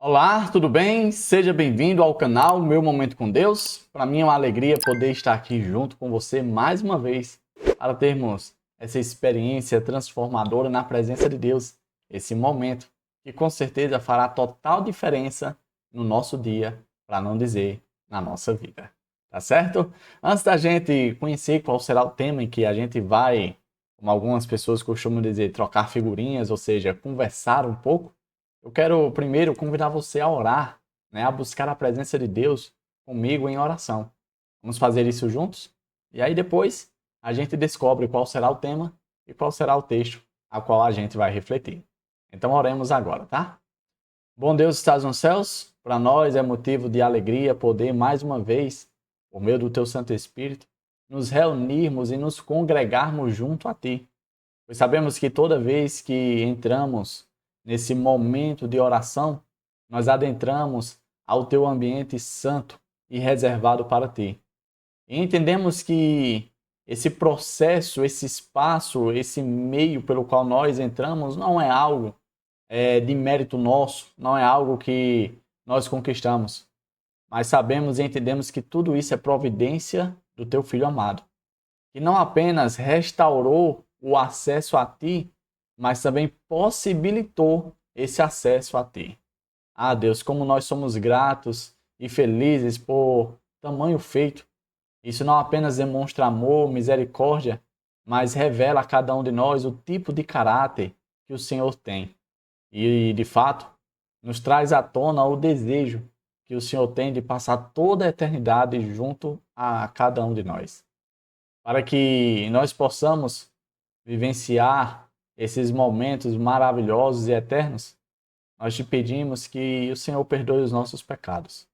Olá, tudo bem? Seja bem-vindo ao canal Meu Momento com Deus. Para mim é uma alegria poder estar aqui junto com você mais uma vez para termos essa experiência transformadora na presença de Deus. Esse momento que com certeza fará total diferença no nosso dia, para não dizer na nossa vida. Tá certo? Antes da gente conhecer qual será o tema em que a gente vai, como algumas pessoas costumam dizer, trocar figurinhas, ou seja, conversar um pouco, eu quero primeiro convidar você a orar, né, a buscar a presença de Deus comigo em oração. Vamos fazer isso juntos? E aí depois a gente descobre qual será o tema e qual será o texto a qual a gente vai refletir. Então oremos agora, tá? Bom Deus, estás nos céus, para nós é motivo de alegria poder mais uma vez, por meio do teu Santo Espírito, nos reunirmos e nos congregarmos junto a ti. Pois sabemos que toda vez que entramos nesse momento de oração, nós adentramos ao teu ambiente santo e reservado para ti. E entendemos que esse processo, esse espaço, esse meio pelo qual nós entramos não é algo de mérito nosso, não é algo que nós conquistamos. Mas sabemos e entendemos que tudo isso é providência do teu Filho amado, que não apenas restaurou o acesso a ti, mas também possibilitou esse acesso a ti. Ah, Deus, como nós somos gratos e felizes por tamanho feito. Isso não apenas demonstra amor, misericórdia, mas revela a cada um de nós o tipo de caráter que o Senhor tem. E, de fato, nos traz à tona o desejo que o Senhor tem de passar toda a eternidade junto a cada um de nós. Para que nós possamos vivenciar esses momentos maravilhosos e eternos, nós te pedimos que o Senhor perdoe os nossos pecados.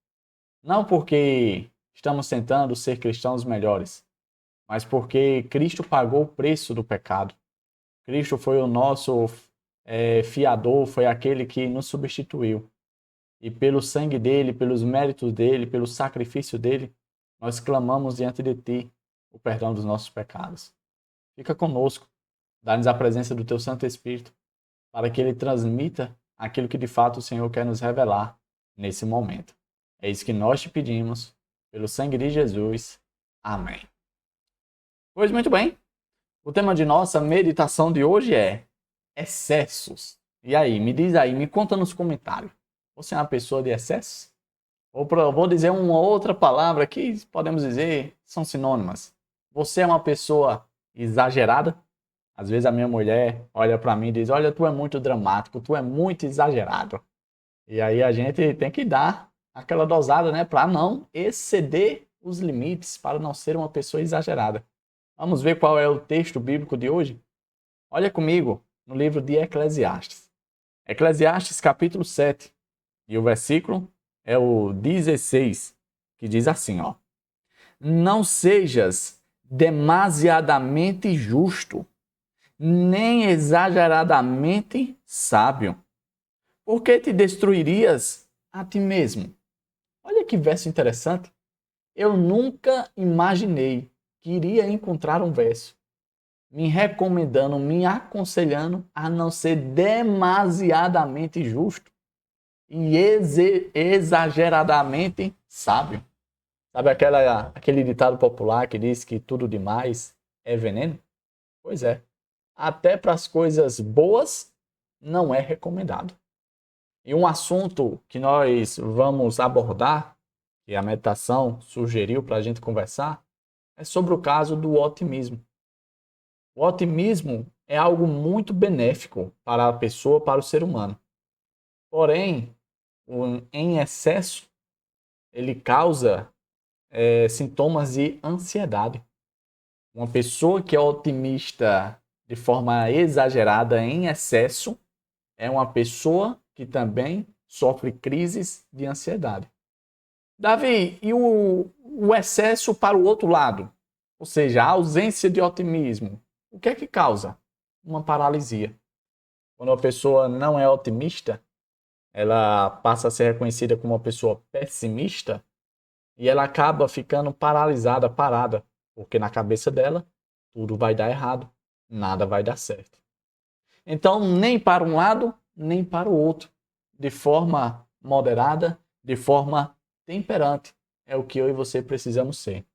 Não porque estamos tentando ser cristãos melhores, mas porque Cristo pagou o preço do pecado. Cristo foi o nosso fiador, foi aquele que nos substituiu. E pelo sangue dele, pelos méritos dele, pelo sacrifício dele, nós clamamos diante de ti o perdão dos nossos pecados. Fica conosco, dá-nos a presença do teu Santo Espírito, para que ele transmita aquilo que de fato o Senhor quer nos revelar nesse momento. É isso que nós te pedimos, pelo sangue de Jesus. Amém. Pois muito bem, o tema de nossa meditação de hoje é excessos. E aí, me diz aí, me conta nos comentários. Você é uma pessoa de excessos? Ou vou dizer uma outra palavra que podemos dizer são sinônimas. Você é uma pessoa exagerada? Às vezes a minha mulher olha para mim e diz: olha, tu é muito dramático, tu é muito exagerado. E aí a gente tem que dar aquela dosada, né, para não exceder os limites, para não ser uma pessoa exagerada. Vamos ver qual é o texto bíblico de hoje? Olha comigo no livro de Eclesiastes. Eclesiastes capítulo 7. E o versículo é o 16, que diz assim, ó: não sejas demasiadamente justo, nem exageradamente sábio, porque te destruirias a ti mesmo. Olha que verso interessante. Eu nunca imaginei que iria encontrar um verso me recomendando, me aconselhando a não ser demasiadamente justo e exageradamente sábio. Sabe aquele ditado popular que diz que tudo demais é veneno? Pois é. Até para as coisas boas não é recomendado. E um assunto que nós vamos abordar, que a meditação sugeriu para a gente conversar, é sobre o caso do otimismo. O otimismo é algo muito benéfico para a pessoa, para o ser humano. Porém, em excesso, ele causa sintomas de ansiedade. Uma pessoa que é otimista de forma exagerada, em excesso, é uma pessoa que também sofre crises de ansiedade. Davi, e o excesso para o outro lado? Ou seja, a ausência de otimismo. O que é que causa? Uma paralisia. Quando a pessoa não é otimista, ela passa a ser reconhecida como uma pessoa pessimista e ela acaba ficando paralisada, parada, porque na cabeça dela tudo vai dar errado, nada vai dar certo. Então, nem para um lado, nem para o outro, de forma moderada, de forma temperante. É o que eu e você precisamos ser.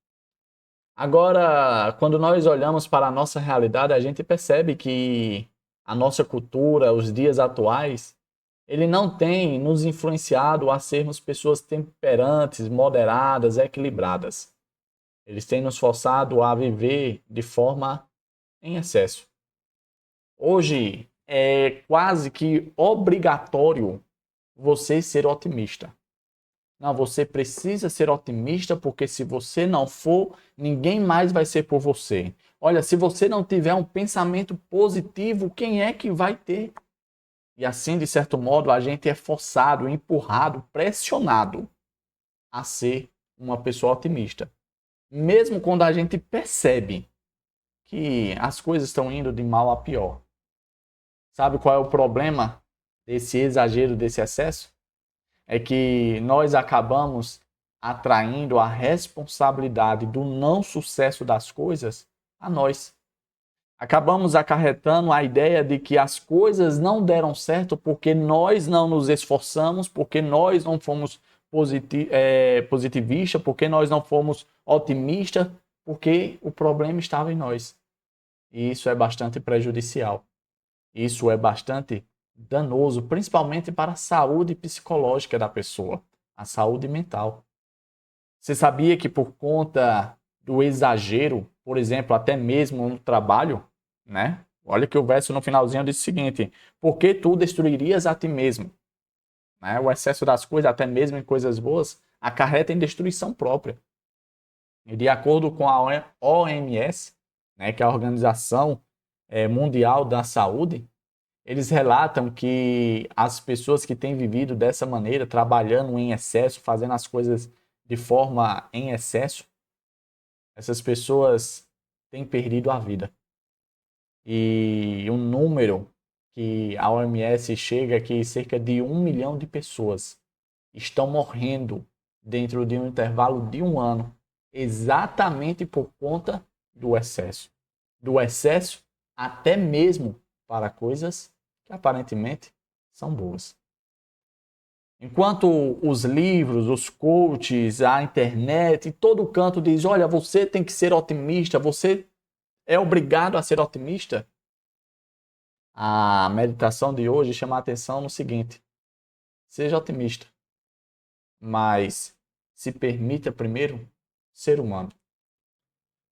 Agora, quando nós olhamos para a nossa realidade, a gente percebe que a nossa cultura, os dias atuais, ele não tem nos influenciado a sermos pessoas temperantes, moderadas, equilibradas. Eles têm nos forçado a viver de forma em excesso. Hoje é quase que obrigatório você ser otimista. Não, você precisa ser otimista porque se você não for, ninguém mais vai ser por você. Olha, se você não tiver um pensamento positivo, quem é que vai ter? E assim, de certo modo, a gente é forçado, empurrado, pressionado a ser uma pessoa otimista. Mesmo quando a gente percebe que as coisas estão indo de mal a pior. Sabe qual é o problema desse exagero, desse excesso? É que nós acabamos atraindo a responsabilidade do não sucesso das coisas a nós. Acabamos acarretando a ideia de que as coisas não deram certo porque nós não nos esforçamos, porque nós não fomos positivistas, porque nós não fomos otimistas, porque o problema estava em nós. E isso é bastante prejudicial. Isso é bastante danoso, principalmente para a saúde psicológica da pessoa, a saúde mental. Você sabia que por conta do exagero, por exemplo, até mesmo no trabalho, né? Olha que o verso no finalzinho diz o seguinte: porque tu destruirias a ti mesmo? Né? O excesso das coisas, até mesmo em coisas boas, acarreta em destruição própria. E de acordo com a OMS, né, que é a Organização Mundial da Saúde, eles relatam que as pessoas que têm vivido dessa maneira, trabalhando em excesso, fazendo as coisas de forma em excesso, essas pessoas têm perdido a vida. E um número que a OMS chega é que cerca de 1 milhão de pessoas estão morrendo dentro de um intervalo de um ano, exatamente por conta do excesso. Do excesso até mesmo para coisas que aparentemente são boas. Enquanto os livros, os coaches, a internet, todo canto diz, olha, você tem que ser otimista, você é obrigado a ser otimista. A meditação de hoje chama a atenção no seguinte: seja otimista, mas se permita primeiro ser humano.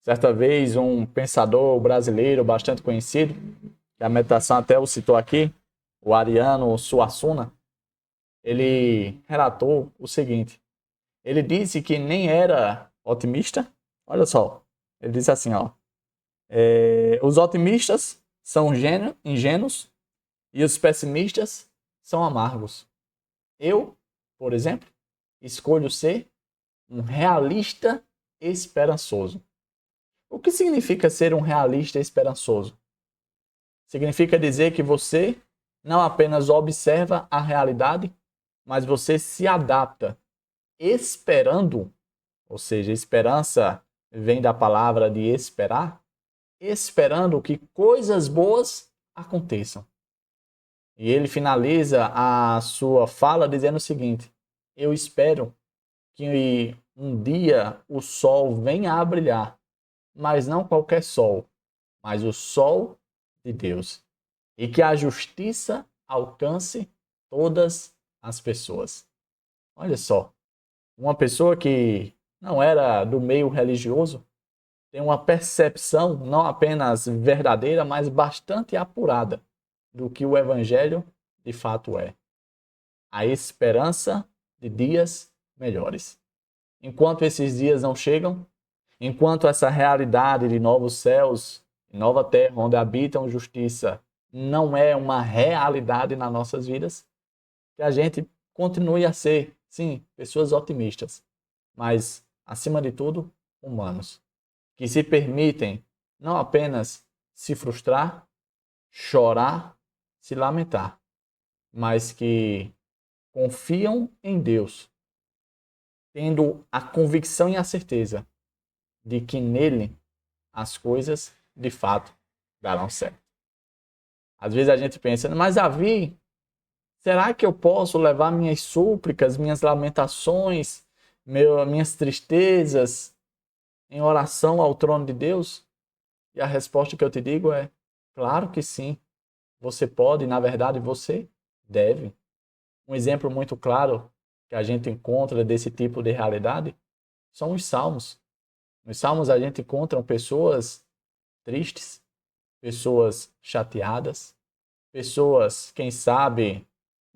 Certa vez, um pensador brasileiro bastante conhecido, que a meditação até o citou aqui, o Ariano Suassuna, ele relatou o seguinte: ele disse que nem era otimista. Olha só, ele disse assim, ó, os otimistas são ingênuos e os pessimistas são amargos. Eu, por exemplo, escolho ser um realista esperançoso. O que significa ser um realista esperançoso? Significa dizer que você não apenas observa a realidade, mas você se adapta esperando, ou seja, esperança vem da palavra de esperar, esperando que coisas boas aconteçam. E ele finaliza a sua fala dizendo o seguinte: eu espero que um dia o sol venha a brilhar, mas não qualquer sol, mas o sol de Deus. E que a justiça alcance todas as pessoas. Olha só, uma pessoa que não era do meio religioso tem uma percepção não apenas verdadeira, mas bastante apurada do que o evangelho de fato é. A esperança de dias melhores. Enquanto esses dias não chegam, enquanto essa realidade de novos céus e nova terra onde habitam justiça não é uma realidade nas nossas vidas, que a gente continue a ser, sim, pessoas otimistas, mas, acima de tudo, humanos, que se permitem não apenas se frustrar, chorar, se lamentar, mas que confiam em Deus, tendo a convicção e a certeza de que nele as coisas, de fato, darão certo. Às vezes a gente pensa, mas Davi, Será que eu posso levar minhas súplicas, minhas lamentações, minhas tristezas em oração ao trono de Deus? E a resposta que eu te digo é: claro que sim. Você pode, na verdade, você deve. Um exemplo muito claro que a gente encontra desse tipo de realidade são os salmos. Nos salmos a gente encontra pessoas tristes, pessoas chateadas, pessoas, quem sabe,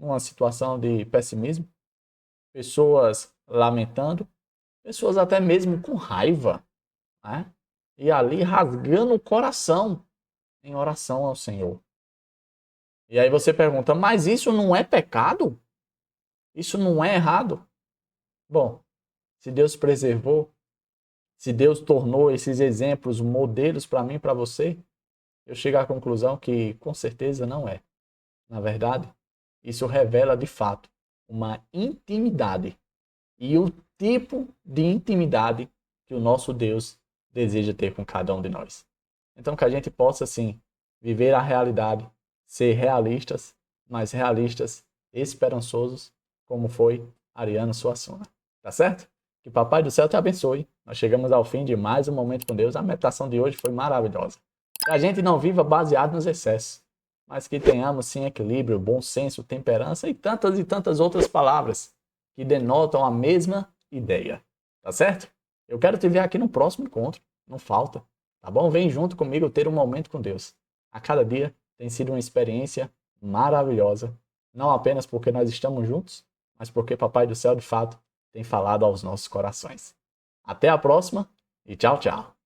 numa situação de pessimismo, pessoas lamentando, pessoas até mesmo com raiva, né? E ali rasgando o coração em oração ao Senhor. E aí você pergunta, mas isso não é pecado? Isso não é errado? Bom, se Deus preservou, se Deus tornou esses exemplos modelos para mim e para você, eu chego à conclusão que com certeza não é. Na verdade, isso revela de fato uma intimidade e o tipo de intimidade que o nosso Deus deseja ter com cada um de nós. Então que a gente possa sim viver a realidade, ser realistas, mas realistas, esperançosos, como foi Ariano Suassuna. Tá certo? Que o Papai do Céu te abençoe. Nós chegamos ao fim de mais um Momento com Deus. A meditação de hoje foi maravilhosa. Que a gente não viva baseado nos excessos, mas que tenhamos sim equilíbrio, bom senso, temperança e tantas outras palavras que denotam a mesma ideia. Tá certo? Eu quero te ver aqui no próximo encontro. Não falta. Tá bom? Vem junto comigo ter um momento com Deus. A cada dia tem sido uma experiência maravilhosa. Não apenas porque nós estamos juntos, mas porque Papai do Céu, de fato, tem falado aos nossos corações. Até a próxima e tchau, tchau.